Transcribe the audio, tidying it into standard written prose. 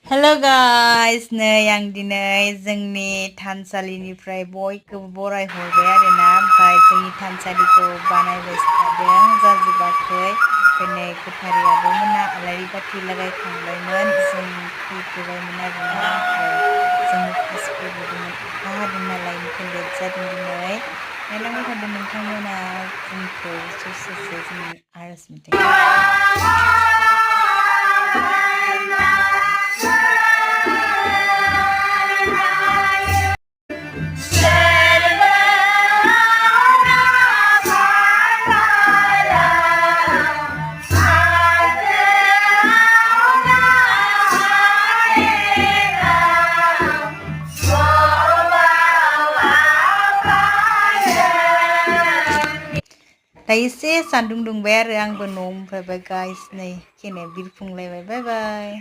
Halo guys, yang दिनै जोंनि थानसालिनिफ्राय बयखौबो बरायहरबाय आरोना। ओमफ्राय जोंनि थानसालिखौ बानायबाय थादों, जाजोबाखै। दिनै गोथारियाबो मोना आलारि बाथि लागायखांबायमोन, जों फैथ'बायमोन आरोना। ओमफ्राय जोङो फार्स्ट होदोंमोन, अखा हादों नालाय ओंखायनो लेट जादों दिनै। नायलांबाय थादों नोंथांमोना जोंखौ ससेसो जोंनि आर'ज मेथाइखौ। दायो एसे सान्दुं दुंबाय आरो आंबो न'आव मोनफैबाय गाइस, नै खेनाया बिरफुंलायबाय। बाय बाय।